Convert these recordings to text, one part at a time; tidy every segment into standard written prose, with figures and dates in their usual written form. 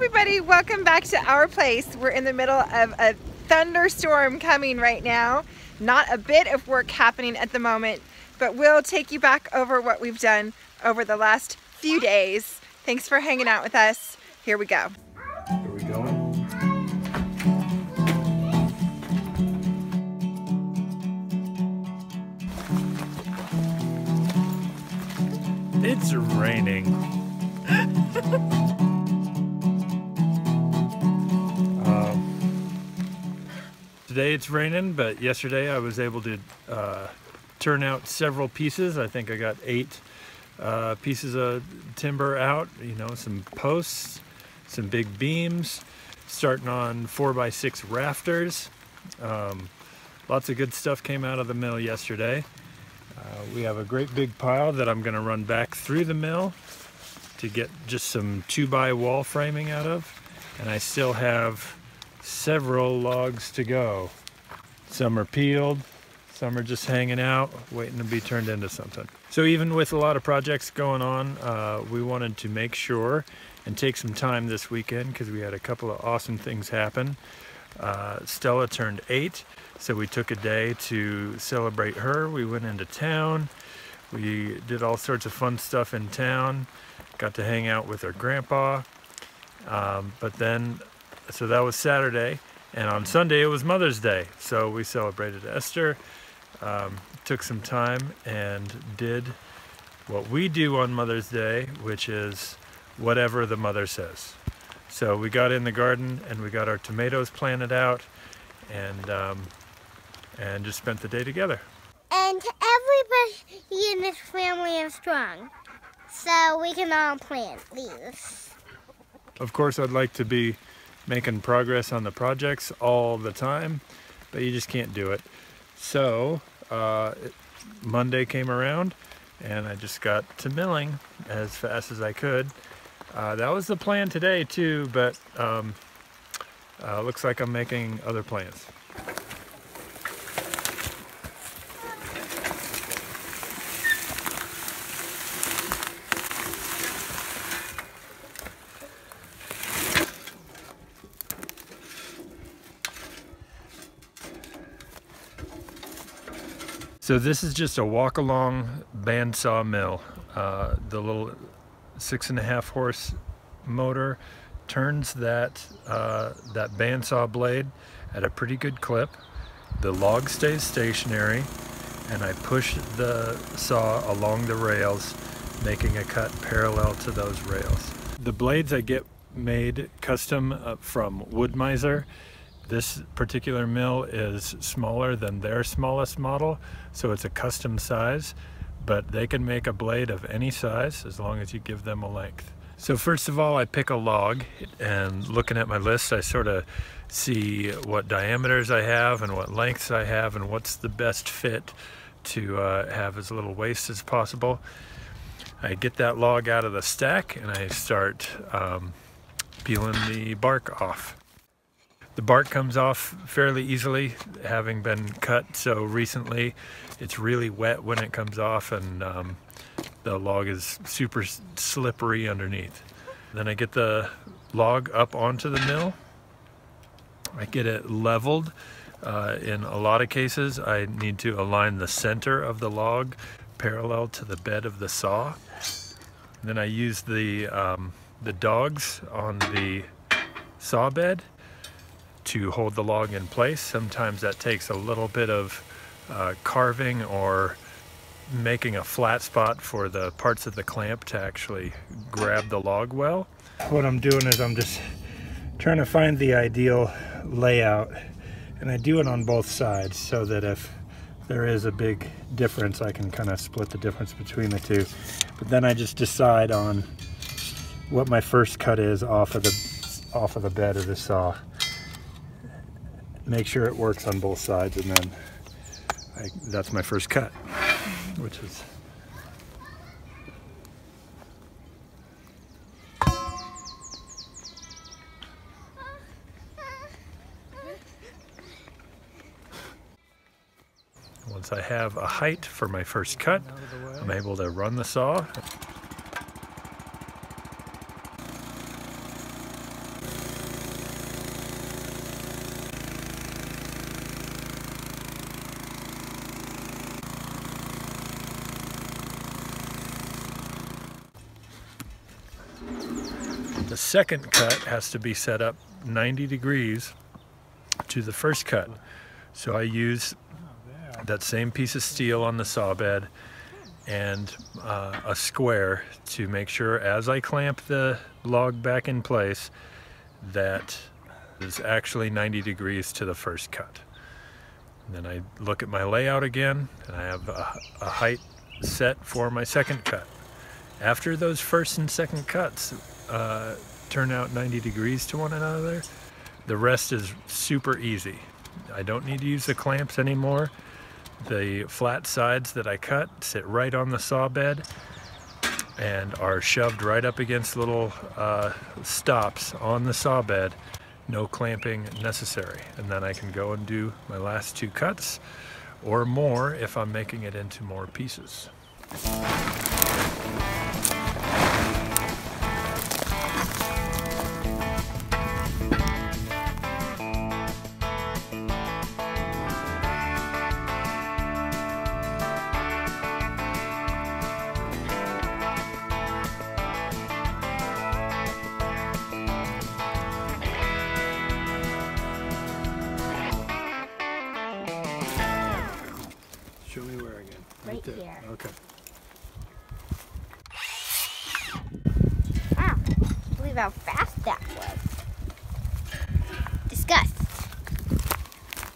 everybody, welcome back to our place. We're in the middle of a thunderstorm coming right now. Not a bit of work happening at the moment, but we'll take you back over what we've done over the last few days. Thanks for hanging out with us. Here we go. Are we going? It's raining. Today it's raining, but yesterday I was able to turn out several pieces. I think I got 8 pieces of timber out, you know, some posts, some big beams, starting on 4x6 rafters. Lots of good stuff came out of the mill yesterday. We have a great big pile that I'm going to run back through the mill to get just some 2x wall framing out of, and I still have several logs to go. Some are peeled, some are just hanging out, waiting to be turned into something. So even with a lot of projects going on, we wanted to make sure and take some time this weekend because we had a couple of awesome things happen. Stella turned 8, so we took a day to celebrate her. We went into town, we did all sorts of fun stuff in town, got to hang out with her grandpa, so that was Saturday, and on Sunday it was Mother's Day, so we celebrated Esther, took some time and did what we do on Mother's Day, which is whatever the mother says. So we got in the garden and we got our tomatoes planted out and just spent the day together. And everybody in this family is strong, so we can all plant these. Of course, I'd like to be making progress on the projects all the time, but you just can't do it. So Monday came around and I just got to milling as fast as I could. That was the plan today too, but looks like I'm making other plans. So this is just a walk-along bandsaw mill. The little 6.5 horse motor turns that bandsaw blade at a pretty good clip. The log stays stationary, and I push the saw along the rails, making a cut parallel to those rails. The blades I get made custom from Wood-Mizer. This particular mill is smaller than their smallest model, so it's a custom size, but they can make a blade of any size as long as you give them a length. So first of all, I pick a log, and looking at my list, I sort of see what diameters I have and what lengths I have and what's the best fit to have as little waste as possible. I get that log out of the stack and I start peeling the bark off. The bark comes off fairly easily, having been cut so recently. It's really wet when it comes off, and the log is super slippery underneath. Then I get the log up onto the mill. I get it leveled. In a lot of cases, I need to align the center of the log parallel to the bed of the saw. Then I use the dogs on the saw bed to hold the log in place. Sometimes that takes a little bit of carving or making a flat spot for the parts of the clamp to actually grab the log well. What I'm doing is I'm just trying to find the ideal layout, and I do it on both sides so that if there is a big difference, I can kind of split the difference between the two. But then I just decide on what my first cut is off of the bed of the saw. Make sure it works on both sides, and then that's my first cut, which is once I have a height for my first cut, I'm able to run the saw. The second cut has to be set up 90 degrees to the first cut. So I use that same piece of steel on the saw bed and a square to make sure as I clamp the log back in place that is actually 90 degrees to the first cut. And then I look at my layout again and I have a height set for my second cut. After those first and second cuts turn out 90 degrees to one another, the rest is super easy. I don't need to use the clamps anymore. The flat sides that I cut sit right on the saw bed and are shoved right up against little stops on the saw bed. No clamping necessary. And then I can go and do my last two cuts or more if I'm making it into more pieces. Show me where again? Right there. here. Okay. Wow, I believe how fast that was. Disgust.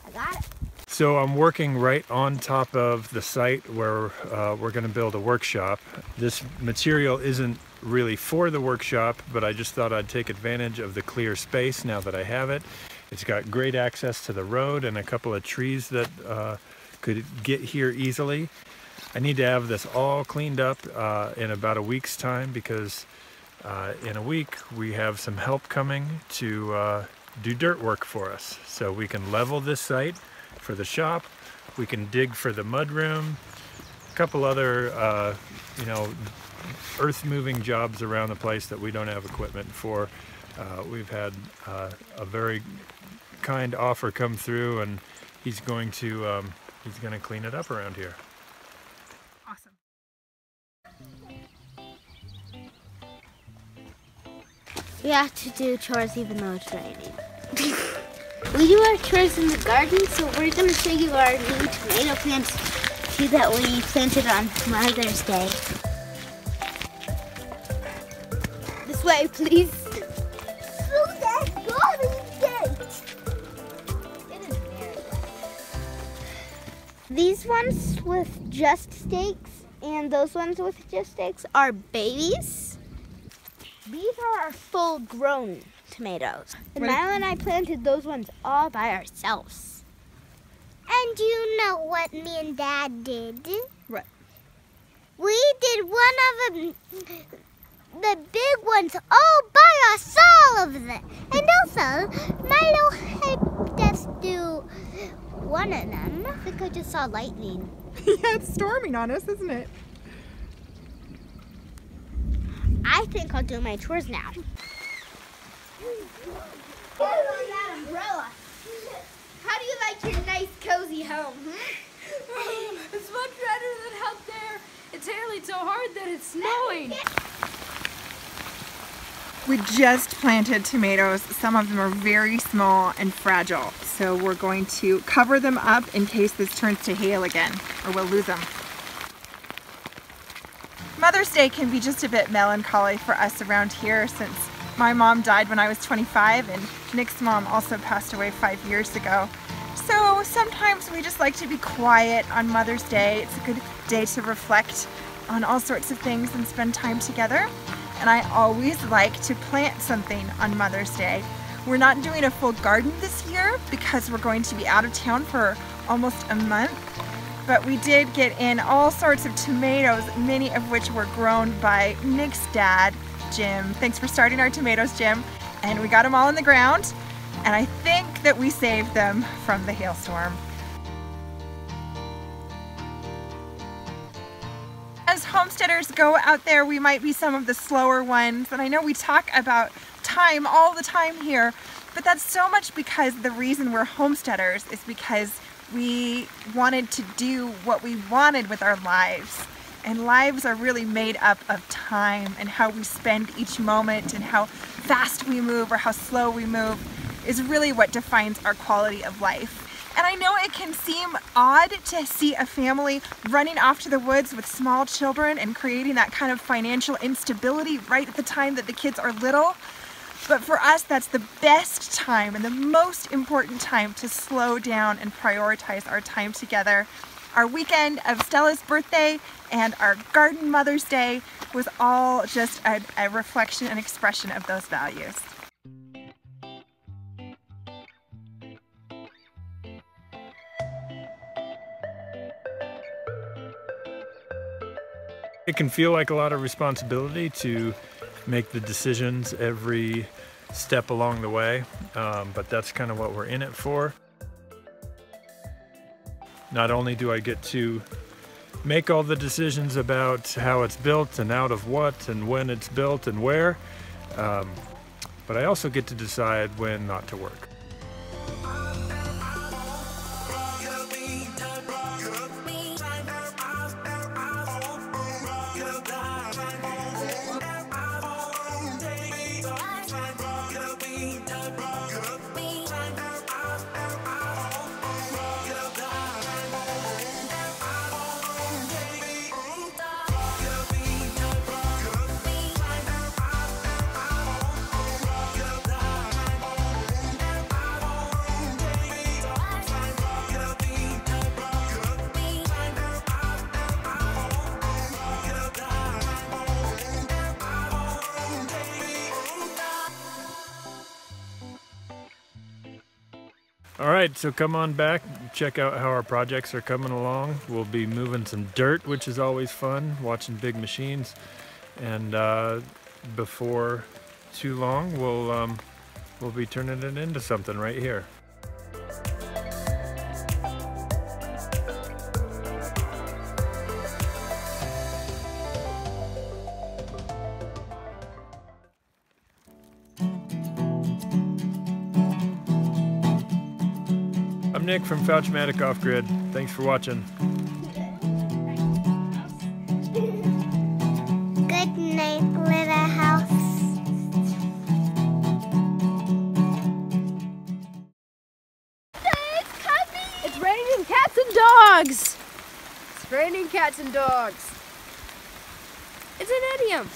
I got it. So I'm working right on top of the site where we're going to build a workshop. This material isn't really for the workshop, but I just thought I'd take advantage of the clear space now that I have it. It's got great access to the road and a couple of trees that could get here easily. I need to have this all cleaned up in about a week's time because in a week we have some help coming to do dirt work for us. So we can level this site for the shop, we can dig for the mudroom, a couple other earth moving jobs around the place that we don't have equipment for. We've had a very kind offer come through and he's going to clean it up around here. Awesome. We have to do chores even though it's raining. We do our chores in the garden, so we're going to show you our new tomato plants too that we planted on Mother's Day. This way, please. Through that garden gate. It is very wet. These ones with just stakes and those ones with just stakes are babies. These are our full-grown tomatoes. And Milo and I planted those ones all by ourselves. And you know what me and Dad did? What? We did one of the big ones all by us, all of them. And also, Milo helped us do one of them. I think I just saw lightning. Yeah, it's storming on us, isn't it? I think I'll do my chores now. That umbrella. How do you like your nice, cozy home? It's much better than out there. It's hailing so hard that it's snowing. We just planted tomatoes. Some of them are very small and fragile. So we're going to cover them up in case this turns to hail again or we'll lose them. Mother's Day can be just a bit melancholy for us around here since my mom died when I was 25 and Nick's mom also passed away 5 years ago. So sometimes we just like to be quiet on Mother's Day. It's a good day to reflect on all sorts of things and spend time together. And I always like to plant something on Mother's Day. We're not doing a full garden this year because we're going to be out of town for almost a month. But we did get in all sorts of tomatoes, many of which were grown by Nick's dad, Jim. Thanks for starting our tomatoes, Jim. And we got them all in the ground. And I think that we saved them from the hailstorm. As homesteaders go out there, we might be some of the slower ones. And I know we talk about time all the time here, but that's so much because the reason we're homesteaders is because we wanted to do what we wanted with our lives. And lives are really made up of time, and how we spend each moment and how fast we move or how slow we move is really what defines our quality of life. And I know it can seem odd to see a family running off to the woods with small children and creating that kind of financial instability right at the time that the kids are little. But for us, that's the best time and the most important time to slow down and prioritize our time together. Our weekend of Stella's birthday and our garden Mother's Day was all just a reflection and expression of those values. It can feel like a lot of responsibility to make the decisions every step along the way, but that's kind of what we're in it for. Not only do I get to make all the decisions about how it's built and out of what and when it's built and where, but I also get to decide when not to work. All right, so come on back, check out how our projects are coming along. We'll be moving some dirt, which is always fun, watching big machines. And before too long, we'll be turning it into something right here. I'm Nick from Fouch Off Grid. Thanks for watching. Good night, little house. It's coming! It's raining cats and dogs! It's raining cats and dogs. It's an idiom.